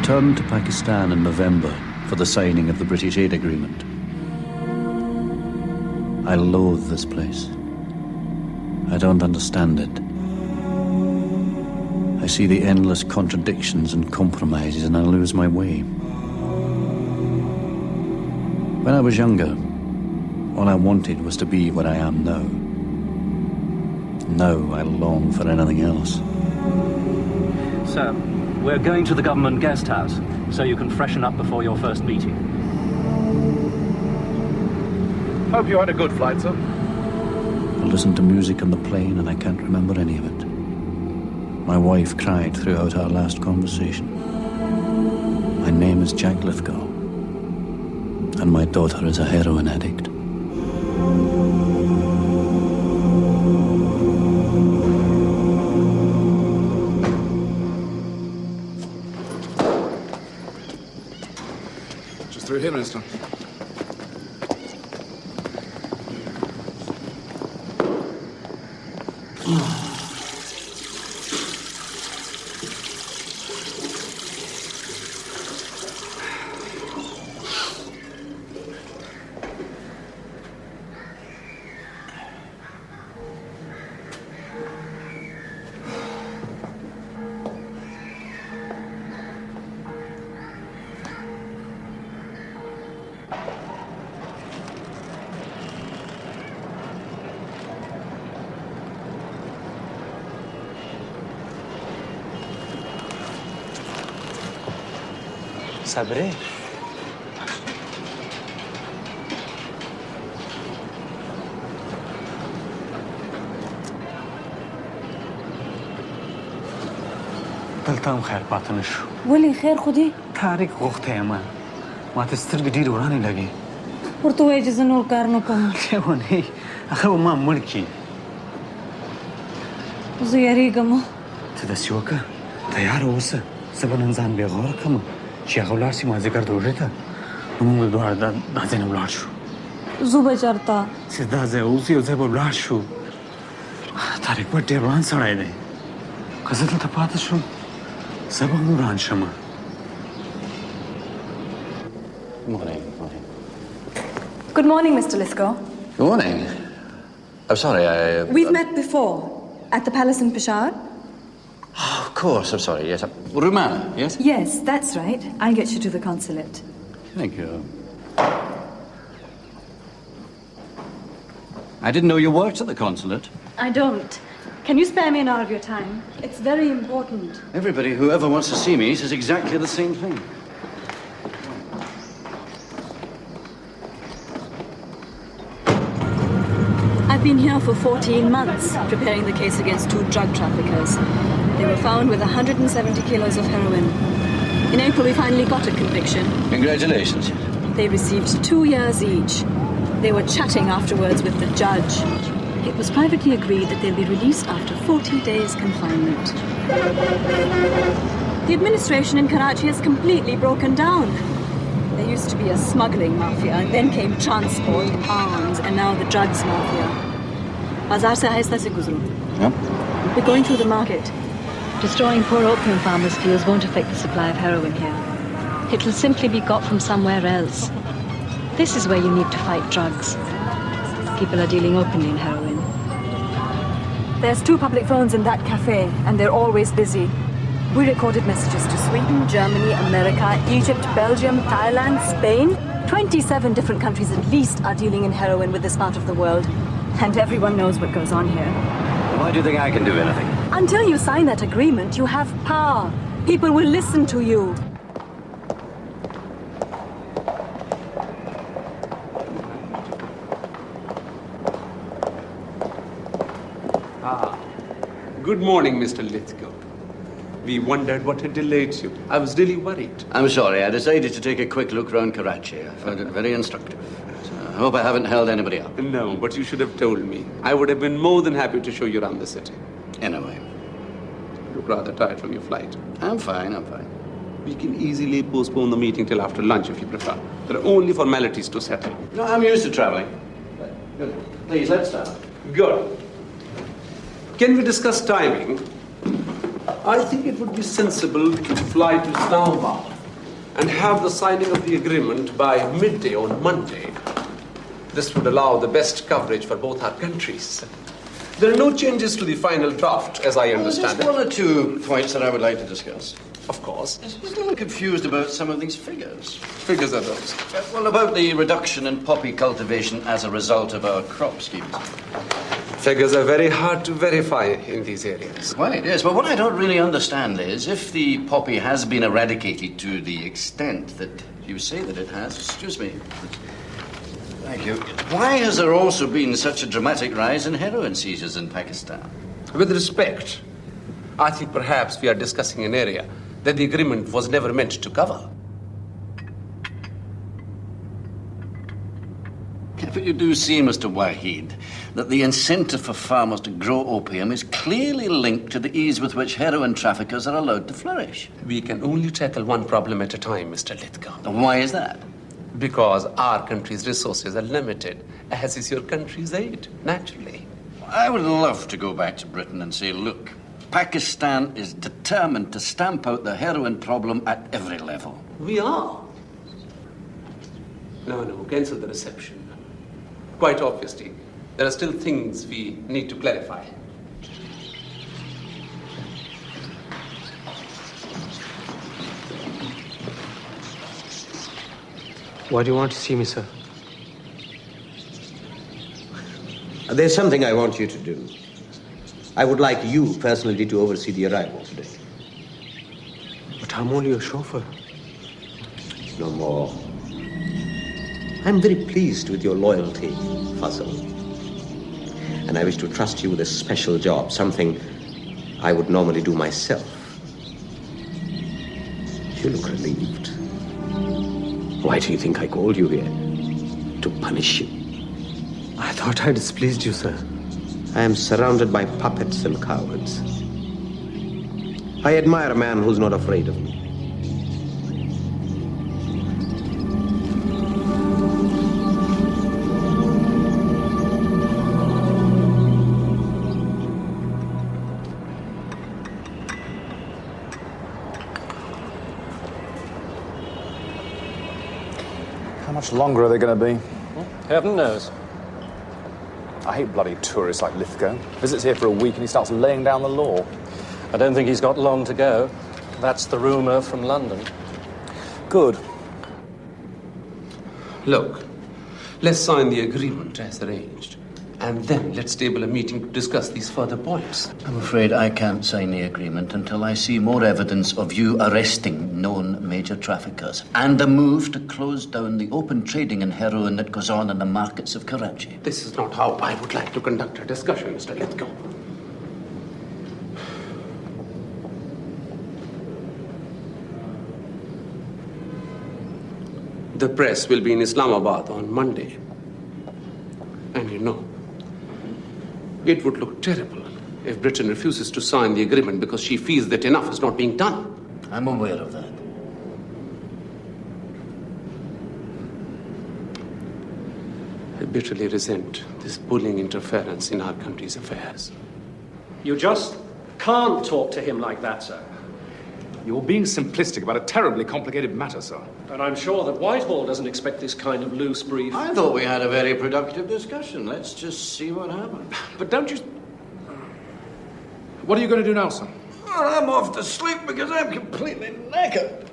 returned to Pakistan in November for the signing of the British aid agreement. I loathe this place. I don't understand it. I see the endless contradictions and compromises and I lose my way. When I was younger, all I wanted was to be what I am now. Now I long for anything else. Sir, we're going to the government guest house, so you can freshen up before your first meeting. Hope you had a good flight, sir. I listened to music on the plane and I can't remember any of it. My wife cried throughout our last conversation. My name is Jack Lithgow, and my daughter is a heroin addict. Just through here, Minister. Sabre. دلته هم خیر پاتې نه شو. ولې خیر خو دی؟ طارق غوښتی یم. ماته سترګې ډېرې ورانې لګي. ورته ووایه چې زه نور کار نه کوم. لیونۍ هغه به ما مړ کړي. زه یېرېږم. ته داسې وکړه تیاره اوسه. زه به نن ځان بېغوره کړم چې هغه ولاړ شي مازدیګر روژې ته. نو موږ دواړه دا ځای نه ولاړ شو. ځو به چېرته؟ چې دا ځای اوس یو ځای به ولاړ شو. طارق به ډېر روان سړی دی. که زه دلته پاتې شم زه به هم وران شم. Good morning, Mr. Lithgow. Good morning. I'm sorry, We've met before at the palace in Peshawar. Oh, of course, I'm sorry, yes. Rumana, yes? Yes, that's right. I'll get you to the consulate. Thank you. I didn't know you worked at the consulate. I don't. Can you spare me an hour of your time? It's very important. Everybody who ever wants to see me says exactly the same thing. I've been here for 14 months, preparing the case against 2 drug traffickers. They were found with 170 kilos of heroin. In April, we finally got a conviction. Congratulations. They received 2 years each. They were chatting afterwards with the judge. It was privately agreed that they'll be released after 40 days confinement. The administration in Karachi has completely broken down. There used to be a smuggling mafia, and then came transport, arms, and now the drugs mafia. Bazaar se aahista se guzro. Yeah? We're going through the market. Destroying poor opium farmers' fields won't affect the supply of heroin here. It will simply be got from somewhere else. This is where you need to fight drugs. People are dealing openly in heroin. There's 2 public phones in that cafe, and they're always busy. We recorded messages to Sweden, Germany, America, Egypt, Belgium, Thailand, Spain. 27 different countries at least are dealing in heroin with this part of the world. And everyone knows what goes on here. Why do you think I can do anything? Until you sign that agreement, you have power. People will listen to you. Good morning, Mr. Lithgow. We wondered what had delayed you. I was really worried. I'm sorry, I decided to take a quick look around Karachi. I found it very instructive. So I hope I haven't held anybody up. No, but you should have told me. I would have been more than happy to show you around the city. Anyway. You look rather tired from your flight. I'm fine. We can easily postpone the meeting till after lunch if you prefer. There are only formalities to settle. No, I'm used to traveling. Good. Please, let's start. Good. Can we discuss timing? I think it would be sensible to fly to Islamabad and have the signing of the agreement by midday on Monday. This would allow the best coverage for both our countries. There are no changes to the final draft, as I understand There's one or two points that I would like to discuss. Of course. I'm just a little confused about some of these figures. Figures are those. Well, about the reduction in poppy cultivation as a result of our crop schemes. Figures are very hard to verify in these areas. Right, yes. Well, what I don't really understand is if the poppy has been eradicated to the extent that you say that it has, excuse me. Thank you. Why has there also been such a dramatic rise in heroin seizures in Pakistan? With respect, I think perhaps we are discussing an area that the agreement was never meant to cover. But you do see, Mr. Wahid, that the incentive for farmers to grow opium is clearly linked to the ease with which heroin traffickers are allowed to flourish. We can only tackle one problem at a time, Mr. Lithgow. And why is that? Because our country's resources are limited, as is your country's aid, naturally. I would love to go back to Britain and say, look, Pakistan is determined to stamp out the heroin problem at every level. We are. No, cancel the reception. Quite obviously, there are still things we need to clarify. Why do you want to see me, sir? There's something I want you to do. I would like you personally to oversee the arrival today. But I'm only a chauffeur. No more. I'm very pleased with your loyalty, Faisal. And I wish to trust you with a special job, something I would normally do myself. You look relieved. Why do you think I called you here? To punish you. I thought I displeased you, sir. I am surrounded by puppets and cowards. I admire a man who's not afraid of me. How much longer are they going to be? Heaven knows. I hate bloody tourists like Lithgow. Visits here for a week and he starts laying down the law. I don't think he's got long to go. That's the rumour from London. Good. Look, let's sign the agreement as arranged. And then let's table a meeting to discuss these further points. I'm afraid I can't sign the agreement until I see more evidence of you arresting known major traffickers and a move to close down the open trading in heroin that goes on in the markets of Karachi. This is not how I would like to conduct a discussion, Mr. Lithgow. The press will be in Islamabad on Monday. And you know, it would look terrible if Britain refuses to sign the agreement because she feels that enough is not being done. I'm aware of that. I bitterly resent this bullying interference in our country's affairs. You just can't talk to him like that, sir. You're being simplistic about a terribly complicated matter, sir. And I'm sure that Whitehall doesn't expect this kind of loose brief. I thought we had a very productive discussion. Let's just see what happens. But don't you... What are you going to do now, sir? Well, I'm off to sleep because I'm completely knackered.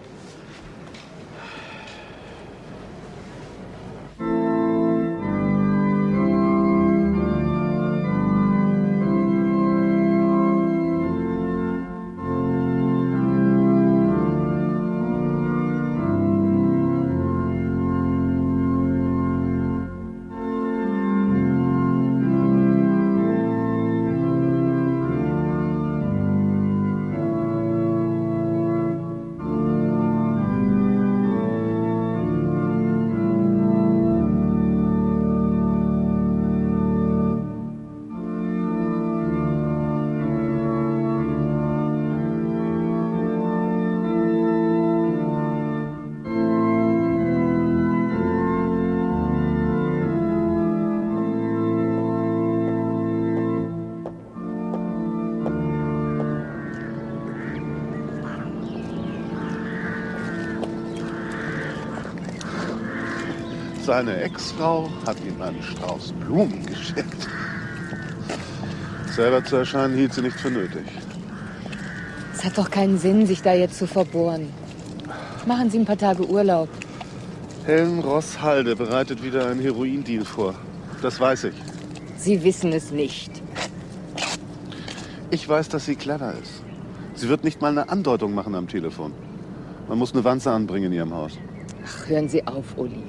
seine Ex-Frau hat ihm einen Strauß Blumen geschenkt. Selber zu erscheinen hielt sie nicht für nötig. Es hat doch keinen Sinn, sich da jetzt zu verbohren. Machen Sie ein paar Tage Urlaub. Helen Rosshalde bereitet wieder einen Heroin-Deal vor. Das weiß ich. Sie wissen es nicht. Ich weiß, dass sie clever ist. Sie wird nicht mal eine Andeutung machen am Telefon. Man muss eine Wanze anbringen in ihrem Haus. Ach, hören Sie auf, Uli.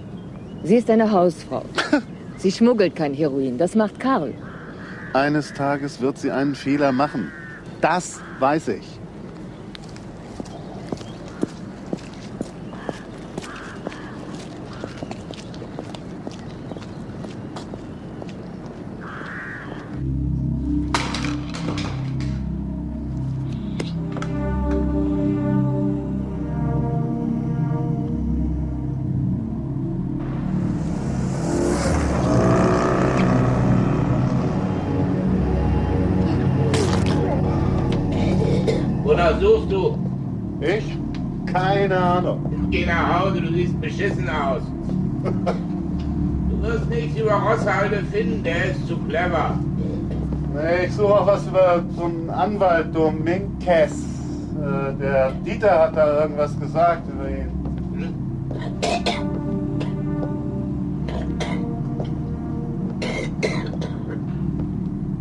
Sie ist eine Hausfrau. Sie schmuggelt kein Heroin, das macht Karl. Eines Tages wird sie einen Fehler machen. Das weiß ich. Wonach suchst du? Ich? Keine Ahnung. Geh nach Hause, du siehst beschissen aus. Du wirst nichts über Rosshalde finden, der ist zu clever. Nee, ich suche auch was über so einen Anwalt, Dominkes. Der Dieter hat da irgendwas gesagt über ihn.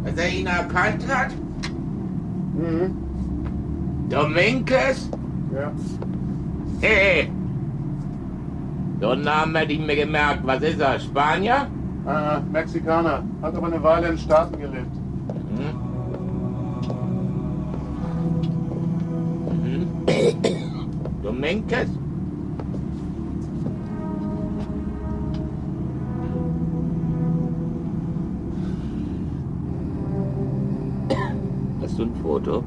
Dass er ihn erkannt hat? Mhm. Dominkes? Ja. Hey! So einen Namen hätte ich mir gemerkt. Was ist er? Spanier? Mexikaner. Hat aber eine Weile in den Staaten gelebt. Dominkes? Hast du ein Foto?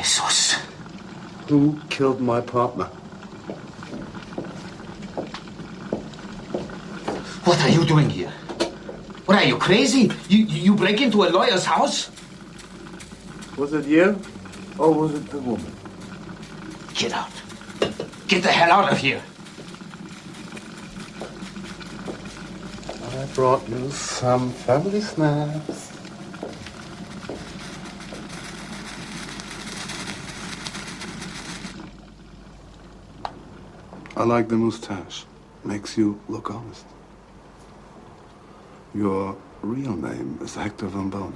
Jesus. Who killed my partner? What are you doing here? What, are you crazy? You break into a lawyer's house? Was it you? Or was it the woman? Get out. Get the hell out of here. I brought you some family snacks. I like the mustache. Makes you look honest. Your real name is Hector Van Bone,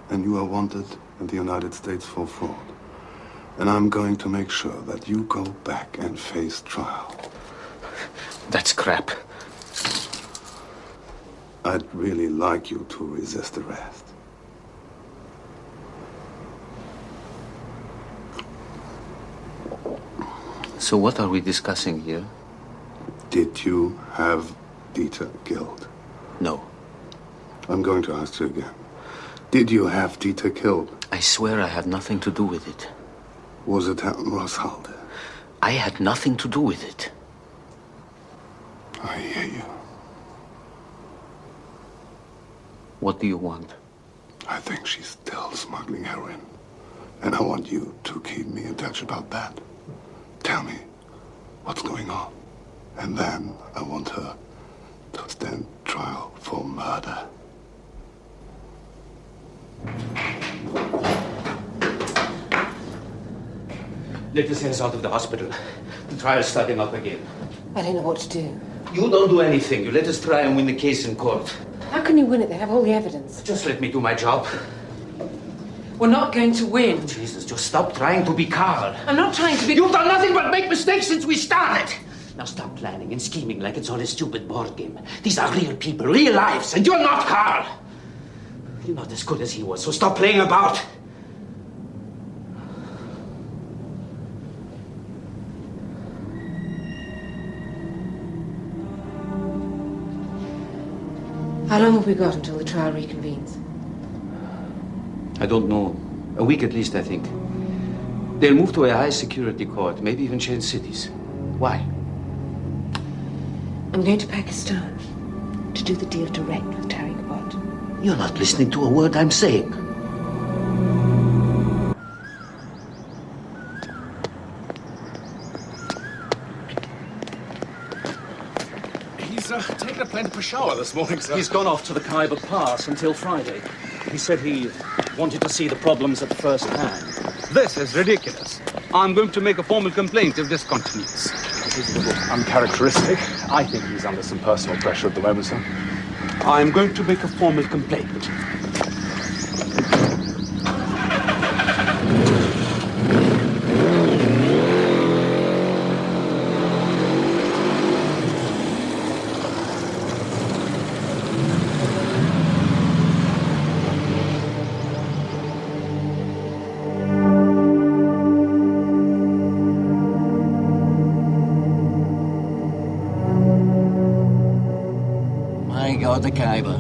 and you are wanted in the United States for fraud. And I'm going to make sure that you go back and face trial. That's crap. I'd really like you to resist arrest. So what are we discussing here? Did you have Dieter killed? No. I'm going to ask you again. Did you have Dieter killed? I swear I had nothing to do with it. Was it Rosshalde? I had nothing to do with it. I hear you. What do you want? I think she's still smuggling heroin. And I want you to keep me in touch about that. Tell me what's going on. And then I want her to stand trial for murder. Let us get out of the hospital. The trial's starting up again. I don't know what to do. You don't do anything. You let us try and win the case in court. How can you win it? They have all the evidence. Just let me do my job. We're not going to win. Jesus, just stop trying to be Carl. I'm not trying to be... You've done nothing but make mistakes since we started. Now stop planning and scheming like it's all a stupid board game. These are real people, real lives, and you're not Carl. You're not as good as he was, so stop playing about. How long have we got until the trial reconvenes? I don't know. A week at least, I think. They'll move to a high-security court, maybe even change cities. Why? I'm going to Pakistan to do the deal direct with Traffik. You're not listening to a word I'm saying. He's taken a plane to Peshawar this morning, sir. He's gone off to the Khyber Pass until Friday. He said he wanted to see the problems at first hand. This is ridiculous. I'm going to make a formal complaint if this continues. This is a little uncharacteristic. I think he's under some personal pressure at the moment, sir. I'm going to make a formal complaint. My God, the Khyber.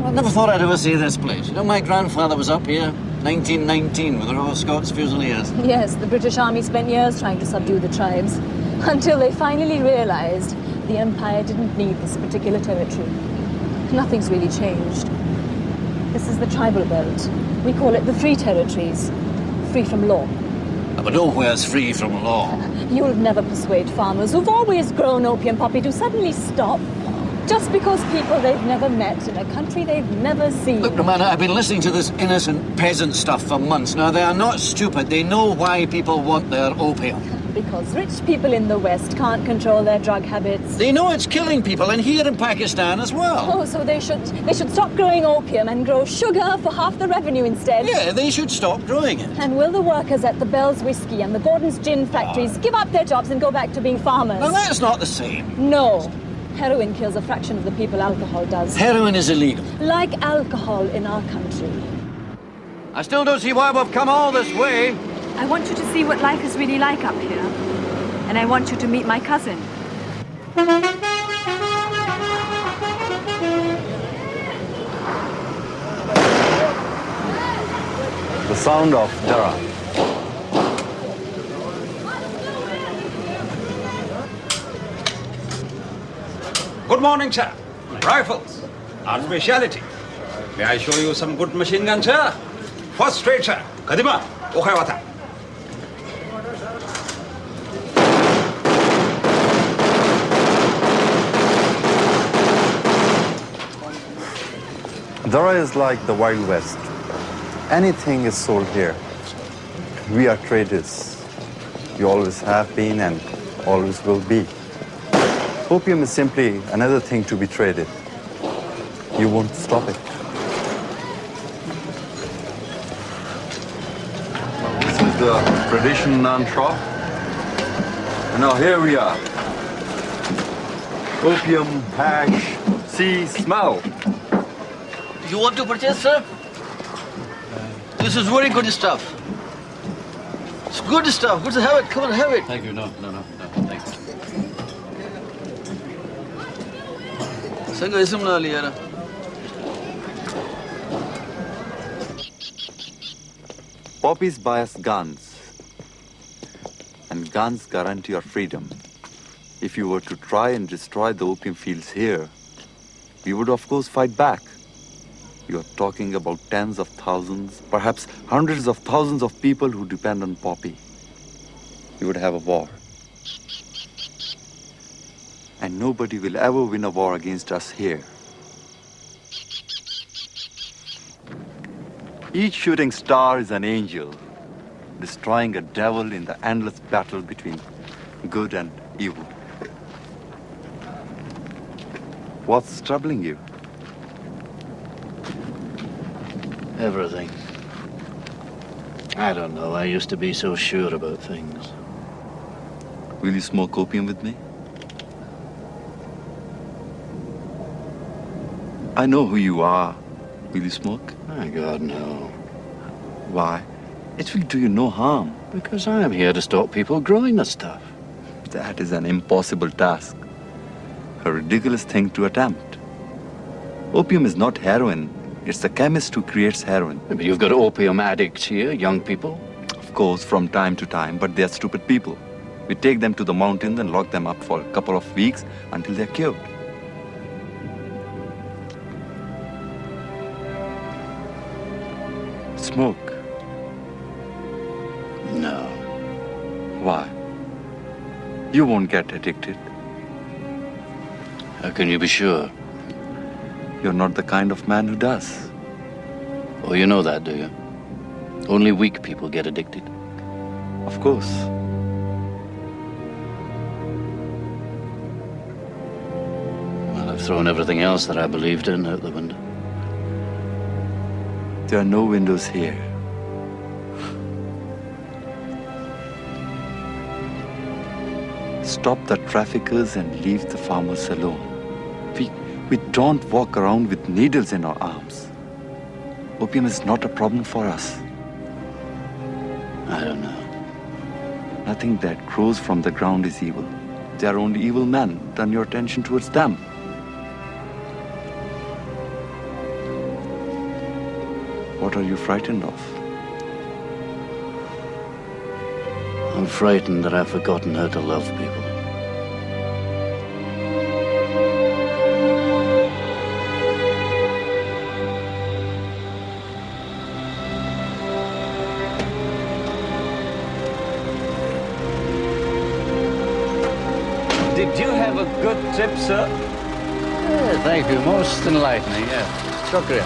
I never thought I'd ever see this place. You know, my grandfather was up here, 1919, with the Royal Scots Fusiliers. Yes, the British Army spent years trying to subdue the tribes, until they finally realized the Empire didn't need this particular territory. Nothing's really changed. This is the tribal belt. We call it the Free Territories, free from law. But nowhere's free from law. You'll never persuade farmers who've always grown opium poppy to suddenly stop, just because people they've never met in a country they've never seen. Look, Romana, I've been listening to this innocent peasant stuff for months now. They are not stupid. They know why people want their opium. Because rich people in the West can't control their drug habits. They know it's killing people, and here in Pakistan as well. Oh, so they should stop growing opium and grow sugar for half the revenue instead. Yeah, they should stop growing it. And will the workers at the Bell's Whiskey and the Gordon's Gin factories give up their jobs and go back to being farmers? Now, that's not the same. No. Heroin kills a fraction of the people alcohol does. Heroin is illegal. Like alcohol in our country. I still don't see why we've come all this way. I want you to see what life is really like up here. And I want you to meet my cousin. The sound of Dara. Good morning, sir. Rifles, our speciality. May I show you some good machine guns, sir? First rate, sir. Kadima, Okayawata. Dara is like the Wild West. Anything is sold here. We are traders. We always have been and always will be. Opium is simply another thing to be traded. You won't stop it. This is the traditional naan shop. And now here we are. Opium, hash, see, smell. You want to purchase, sir? This is very good stuff. It's good stuff. Good to have it. Come on, have it. Thank you. No. Thank you. Sanga ism na liya na. Poppies buy us guns. And guns guarantee your freedom. If you were to try and destroy the opium fields here, we would of course fight back. You're talking about tens of thousands, perhaps hundreds of thousands of people who depend on poppy. You would have a war. And nobody will ever win a war against us here. Each shooting star is an angel. destroying a devil in the endless battle between good and evil. What's troubling you? Everything. I don't know. I used to be so sure about things. Will you smoke opium with me? I know who you are. Will you smoke? My God, no. Why? It will do you no harm. Because I am here to stop people growing the stuff. That is an impossible task. A ridiculous thing to attempt. Opium is not heroin. It's the chemist who creates heroin. But you've got opium addicts here, young people. Of course, from time to time, but they are stupid people. We take them to the mountains and lock them up for a couple of weeks until they're cured. Smoke? No. Why? You won't get addicted. How can you be sure? You're not the kind of man who does. Oh, you know that, do you? Only weak people get addicted. Of course. Well, I've thrown everything else that I believed in out the window. There are no windows here. Stop the traffickers and leave the farmers alone. We don't walk around with needles in our arms. Opium is not a problem for us. I don't know. Nothing that grows from the ground is evil. They are only evil men. Turn your attention towards them. What are you frightened of? I'm frightened that I've forgotten how to love people. Did you have a good trip, sir? Yeah, thank you. Most enlightening, yeah. Shukriya.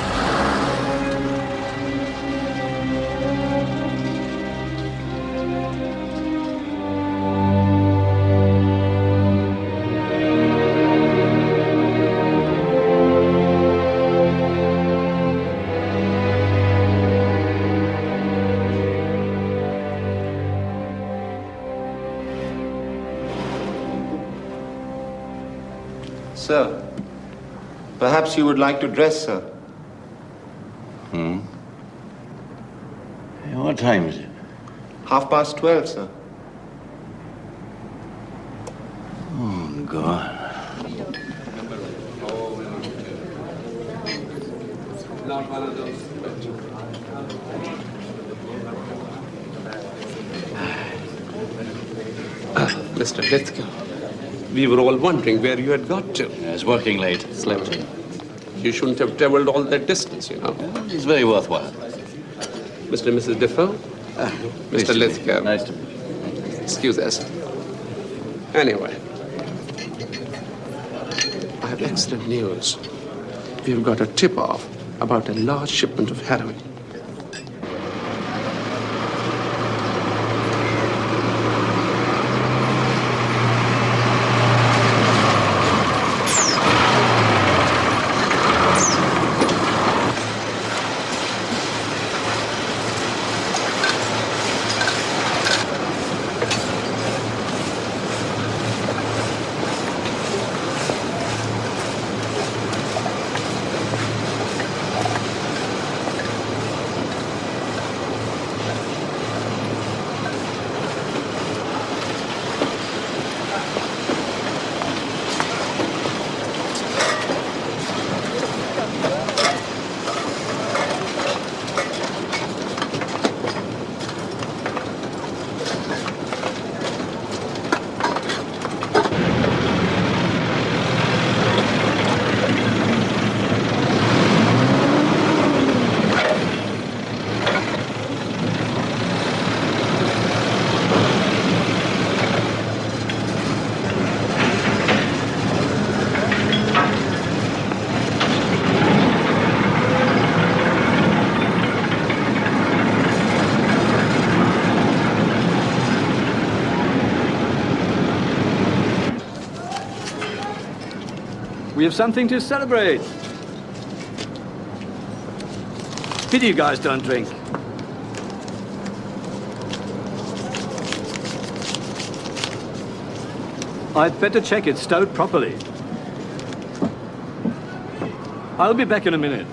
Sir, perhaps you would like to dress, sir. Hey, what time is it? 12:30, sir. Oh, God. Mr. Lithgow, we were all wondering where you had got to. Yeah, it's working late. Slept in. You shouldn't have traveled all that distance, you know. It's very worthwhile. Mr. and Mrs. Defoe? Mr. Lithgow. Nice to meet you. Excuse us. Anyway, I have excellent news. We've got a tip-off about a large shipment of heroin. We have something to celebrate. Pity you guys don't drink. I'd better check it stowed properly. I'll be back in a minute.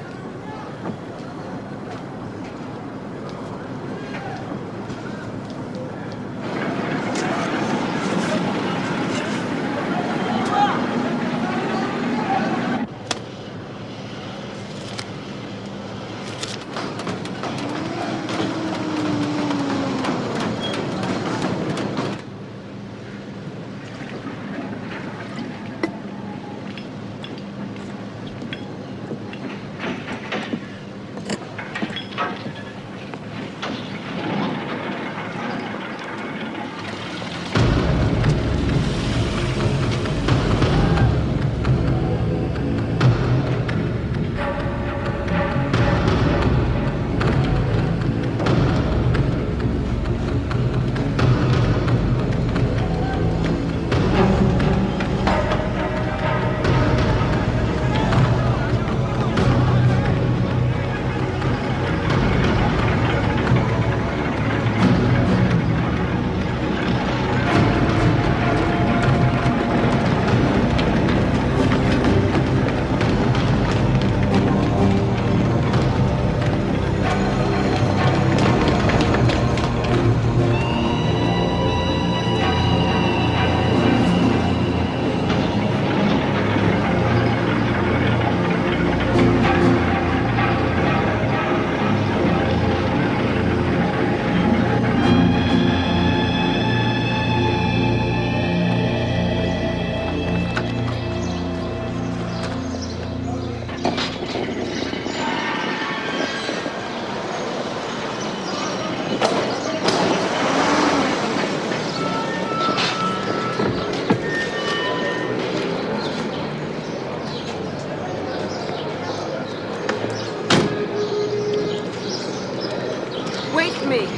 Wait for me.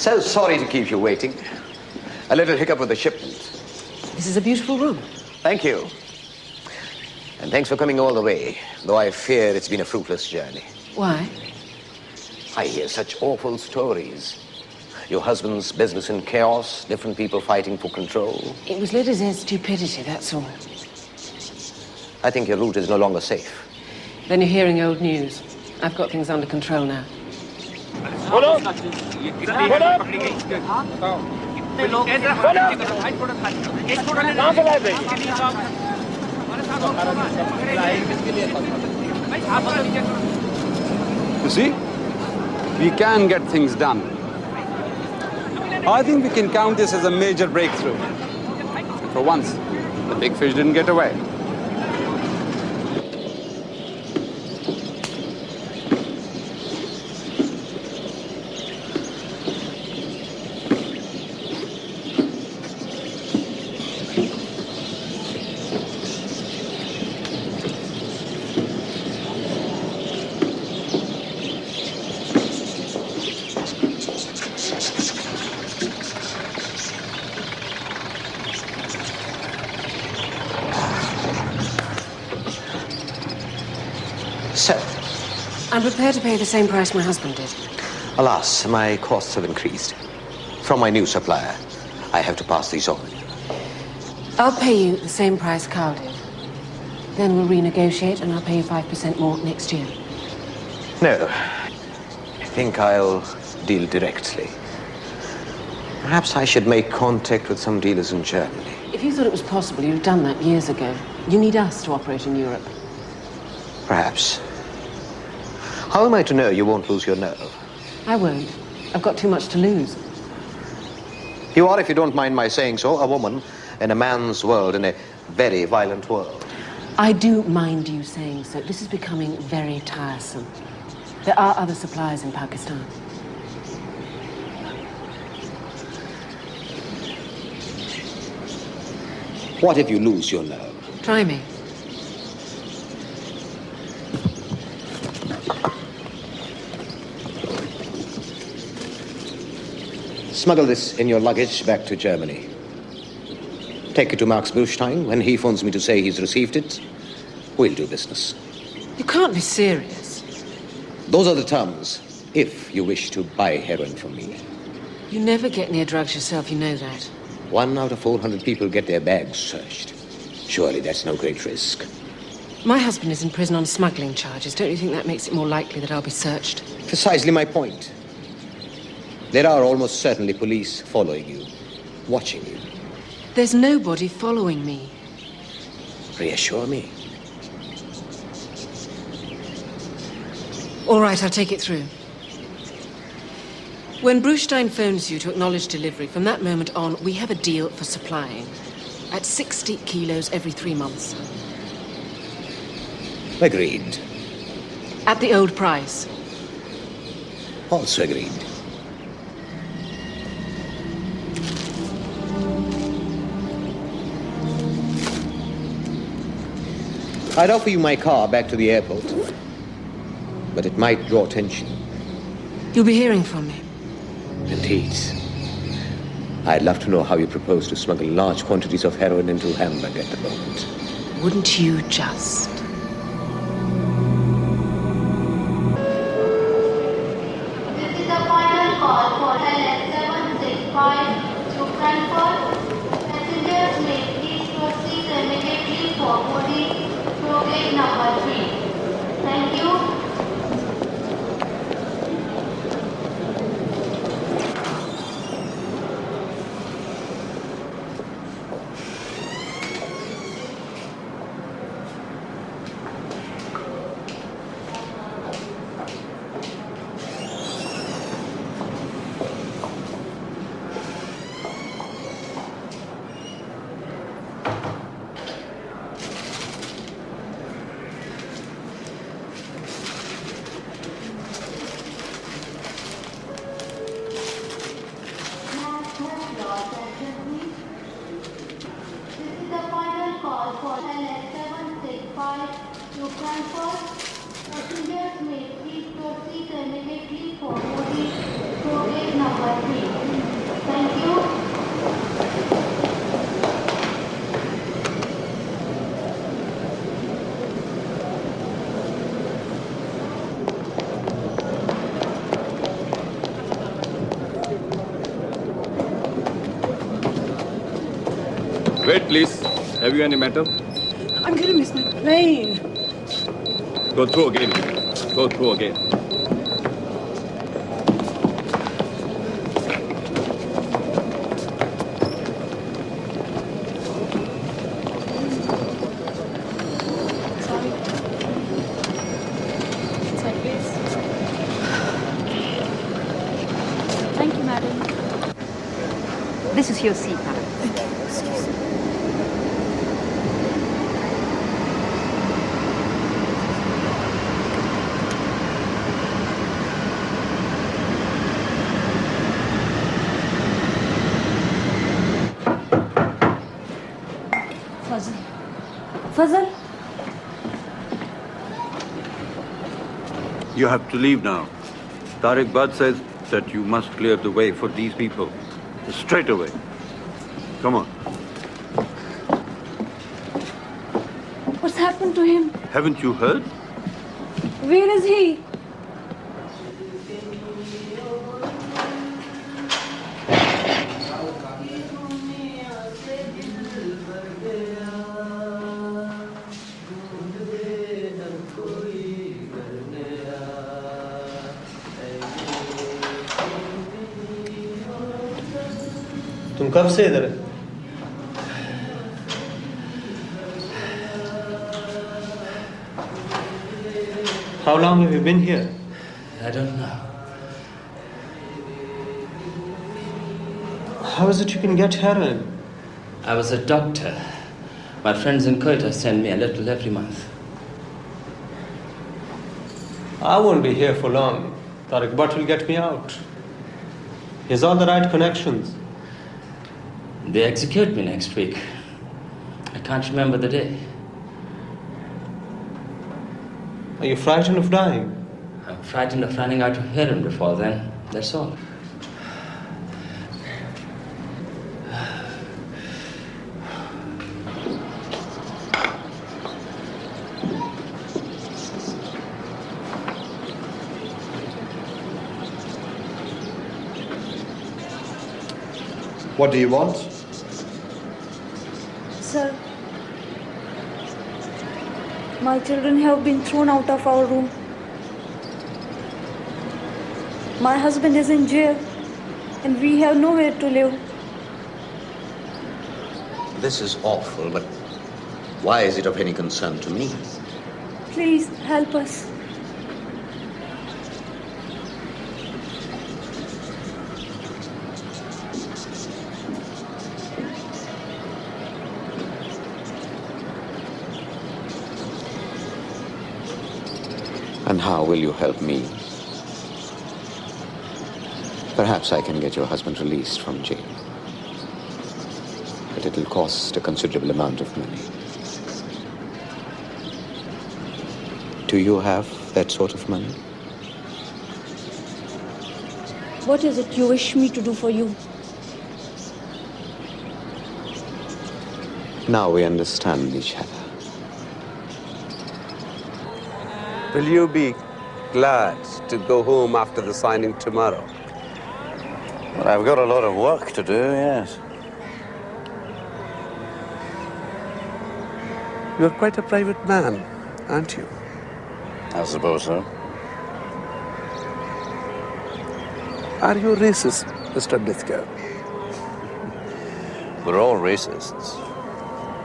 So sorry to keep you waiting. A little hiccup with the shipment. This is a beautiful room. Thank you. And thanks for coming all the way, though I fear it's been a fruitless journey. Why? I hear such awful stories. Your husband's business in chaos, different people fighting for control. It was Lydia's stupidity, that's all. I think your route is no longer safe. Then you're hearing old news. I've got things under control now. Hold up! Hold up! You see? We can get things done. I think we can count this as a major breakthrough. For once, the big fish didn't get away. So, I'm prepared to pay the same price my husband did. alas, my costs have increased. From my new supplier, I have to pass these on. I'll pay you the same price Carl did. Then we'll renegotiate and I'll pay you 5% more next year. No, I think I'll deal directly. Perhaps I should make contact with some dealers in Germany. If you thought it was possible, you'd have done that years ago. You need us to operate in Europe. Perhaps. How am I to know you won't lose your nerve? I won't. I've got too much to lose. You are, if you don't mind my saying so, a woman in a man's world, in a very violent world. I do mind you saying so. This is becoming very tiresome. There are other suppliers in Pakistan. What if you lose your nerve? Try me. Smuggle this in your luggage back to Germany. Take it to Max Buchstein. When he phones me to say he's received it, we'll do business. You can't be serious. Those are the terms, if you wish to buy heroin from me. You never get near drugs yourself, you know that. 1 out of 400 people get their bags searched. Surely that's no great risk. My husband is in prison on smuggling charges. Don't you think that makes it more likely that I'll be searched? Precisely my point. There are almost certainly police following you, watching you. There's nobody following me. Reassure me. All right, I'll take it through. When Bruchstein phones you to acknowledge delivery, from that moment on, we have a deal for supplying at 60 kilos every 3 months. Agreed. At the old price. Also agreed. I'd offer you my car back to the airport, but it might draw attention. You'll be hearing from me. Indeed. I'd love to know how you propose to smuggle large quantities of heroin into Hamburg at the moment. Wouldn't you just? This is the final call for LS765 to Frankfurt. Passengers may please proceed immediately for boarding through gate number 3. Thank you. Wait, please. Have you any matter? I'm gonna miss my plane. Go through again. Go through again. Thank you, madam. This is your seat, madam. Fazal? You have to leave now. Tariq Bad says that you must clear the way for these people. Straight away. Come on. What's happened to him? Haven't you heard? Where is he? तुम कब से इधर है? How long have you been here? I don't know. How is it you can get heroin? I was a doctor. My friends in Quetta send me a little every month. I won't be here for long. Tariq Bhatt will get me out. He has all the right connections. They execute me next week. I can't remember the day. Are you frightened of dying? I'm frightened of running out of heroin before then. That's all. What do you want? Sir, my children have been thrown out of our room. My husband is in jail, and we have nowhere to live. This is awful, but why is it of any concern to me? Please help us. And how will you help me? Perhaps I can get your husband released from jail. But it'll cost a considerable amount of money. Do you have that sort of money? What is it you wish me to do for you? Now we understand each other. Will you be glad to go home after the signing tomorrow? Well, I've got a lot of work to do, yes. You're quite a private man, aren't you? I suppose so. Are you racist, Mr. Lithgow? We're all racists.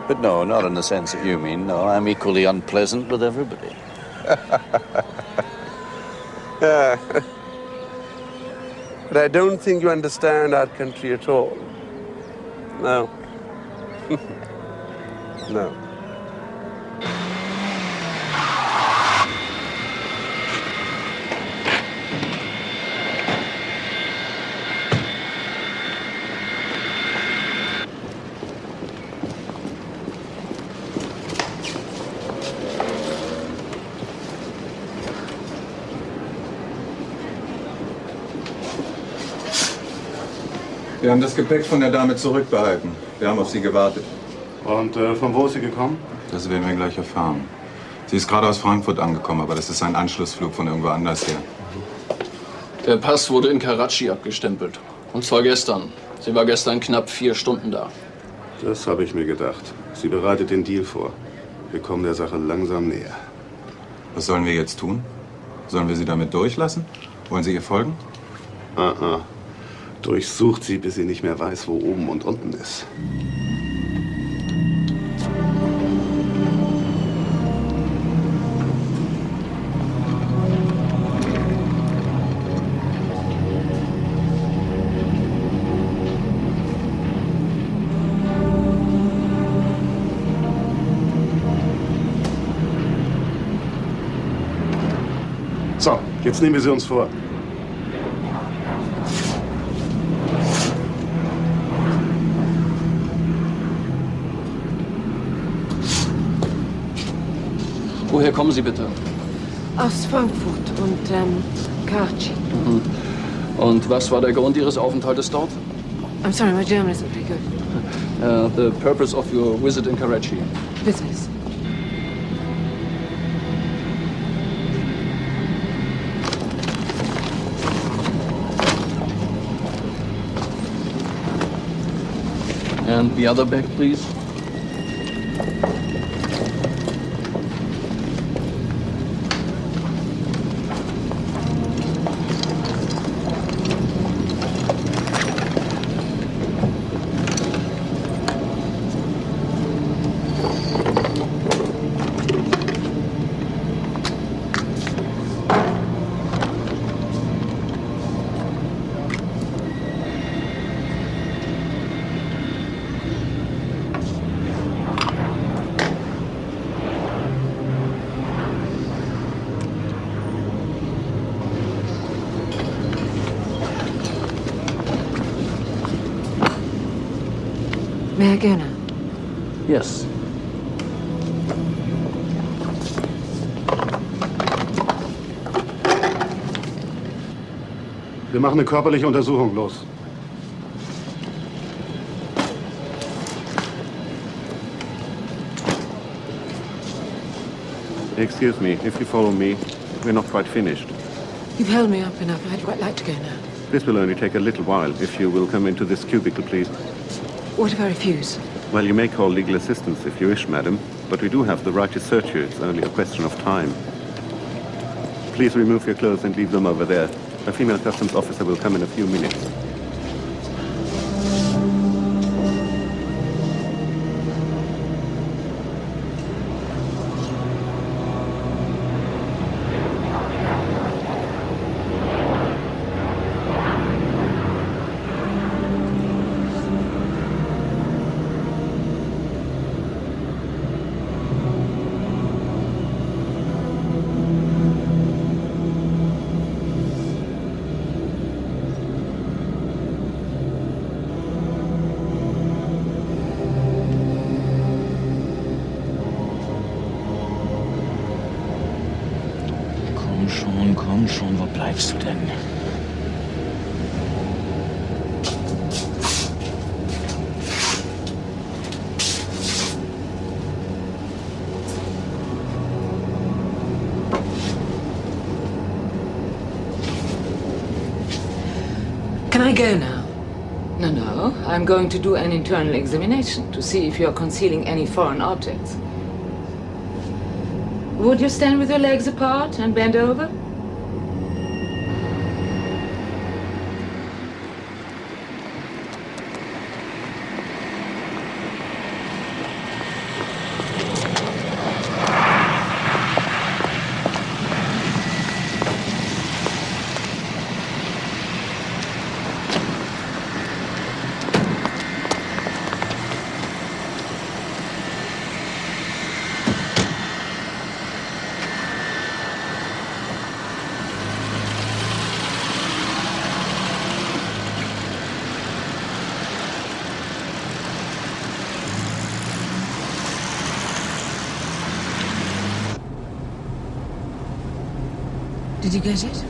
But no, not in the sense that you mean. No, I'm equally unpleasant with everybody. Yeah. But I don't think you understand our country at all. No. No. Wir haben das Gepäck von der Dame zurückbehalten. Wir haben auf sie gewartet. Und von wo ist sie gekommen? Das werden wir gleich erfahren. Sie ist gerade aus Frankfurt angekommen, aber das ist ein Anschlussflug von irgendwo anders her. Der Pass wurde in Karachi abgestempelt. Und zwar gestern. Sie war gestern knapp 4 Stunden da. Das habe ich mir gedacht. Sie bereitet den Deal vor. Wir kommen der Sache langsam näher. Was sollen wir jetzt tun? Sollen wir sie damit durchlassen? Wollen Sie ihr folgen? Durchsucht sie, bis sie nicht mehr weiß, wo oben und unten ist. So, jetzt nehmen wir sie uns vor. Woher kommen Sie bitte? Aus Frankfurt und Karachi. Mhm. Und was war der Grund Ihres Aufenthaltes dort? I'm sorry, my German isn't very good. The purpose of your visit in Karachi? Business. And the other bag, please. May I go now? Yes. Wir machen eine körperliche Untersuchung. Los. Excuse me, if you follow me, we're not quite finished. You've held me up enough. I'd quite like to go now. This will only take a little while. If you will come into this cubicle, please. What if I refuse? Well, you may call legal assistance if you wish, madam, but we do have the right to search you. It's only a question of time. Please remove your clothes and leave them over there. A female customs officer will come in a few minutes. Komm schon, wo bleibst du denn? Can I go now? No. I'm going to do an internal examination to see if you're concealing any foreign objects. Would you stand with your legs apart and bend over? Did you get it?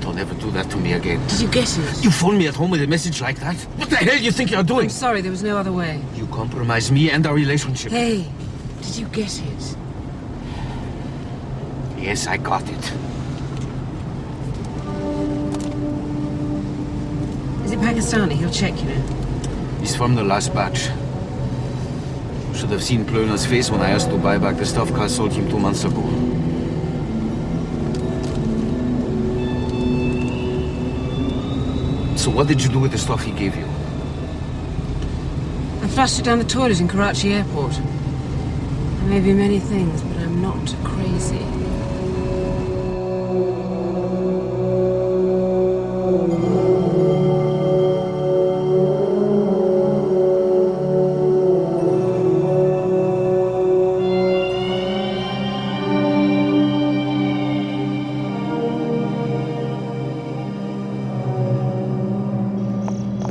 Don't ever do that to me again. Did you get it? You phone me at home with a message like that? What the hell do you think you're doing? I'm sorry, there was no other way. You compromise me and our relationship. Hey, did you get it? Yes, I got it. Is it Pakistani? He'll check, you know. He's from the last batch. Should have seen Plöner's face when I asked to buy back the stuff Carl sold him 2 months ago. So what did you do with the stuff he gave you? I flushed it down the toilet in Karachi airport. There may be many things, but I'm not crazy.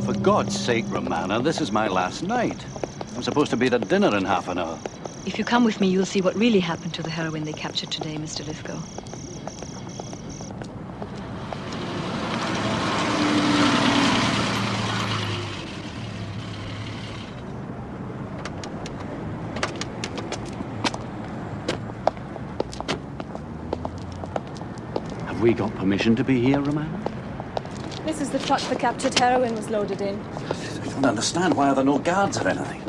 For God's sake, Romana, this is my last night. I'm supposed to be at dinner in half an hour. If you come with me, you'll see what really happened to the heroin they captured today, Mr. Lithgow. Have we got permission to be here, Romana? This is the truck the captured heroin was loaded in. I don't understand. Why are there no guards or anything?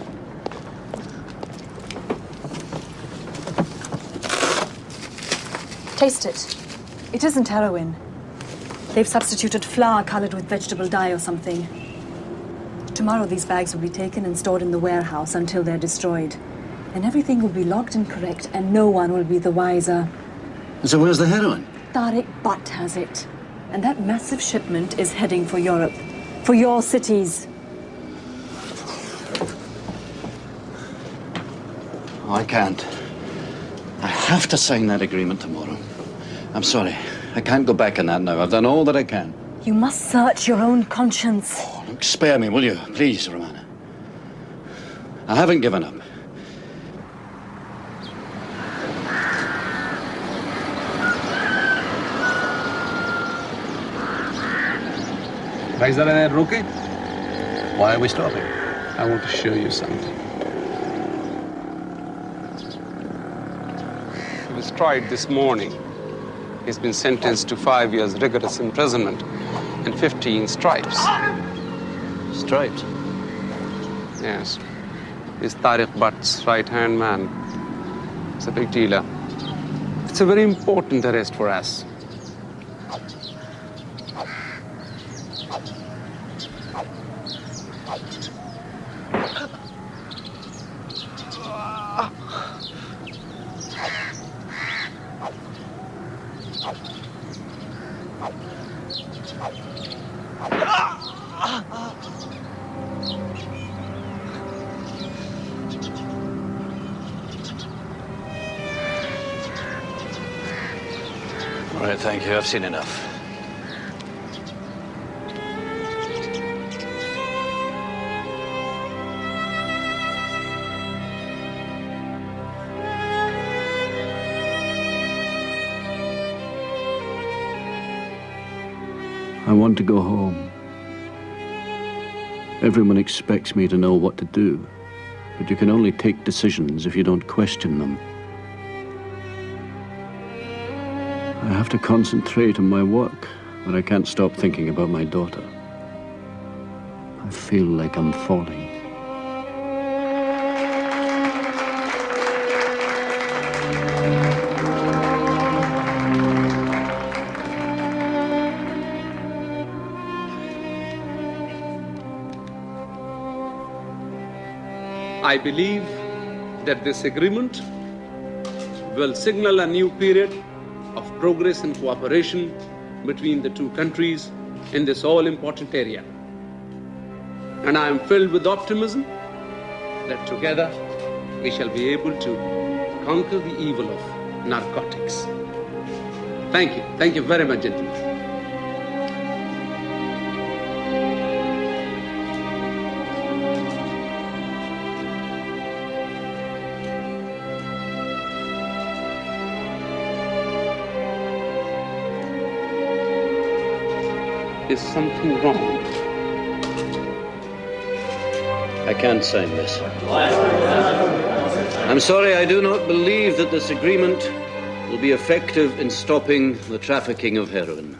Taste it. It isn't heroin. They've substituted flour colored with vegetable dye or something. Tomorrow these bags will be taken and stored in the warehouse until they're destroyed. And everything will be logged and correct, and no one will be the wiser. So where's the heroin? Tariq Butt has it. And that massive shipment is heading for Europe. For your cities. Oh, I can't. I have to sign that agreement tomorrow. I'm sorry. I can't go back on that now. I've done all that I can. You must search your own conscience. Oh, look, spare me, will you? Please, Romana. I haven't given up. भाई जरा रोके? Why are we stopping? I want to show you something. He was tried this morning. He's been sentenced to 5 years rigorous imprisonment and 15 stripes. Stripes? Yes. He's Tariq Bhatt's right-hand man. It's a big dealer. It's a very important arrest for us. All right, thank you. I've seen enough. I want to go home. Everyone expects me to know what to do, but you can only take decisions if you don't question them. I have to concentrate on my work, but I can't stop thinking about my daughter. I feel like I'm falling. I believe that this agreement will signal a new period of progress and cooperation between the two countries in this all-important area. And I am filled with optimism that together we shall be able to conquer the evil of narcotics. Thank you. Thank you very much, gentlemen. Is something wrong? I can't sign this. I'm sorry, I do not believe that this agreement will be effective in stopping the trafficking of heroin.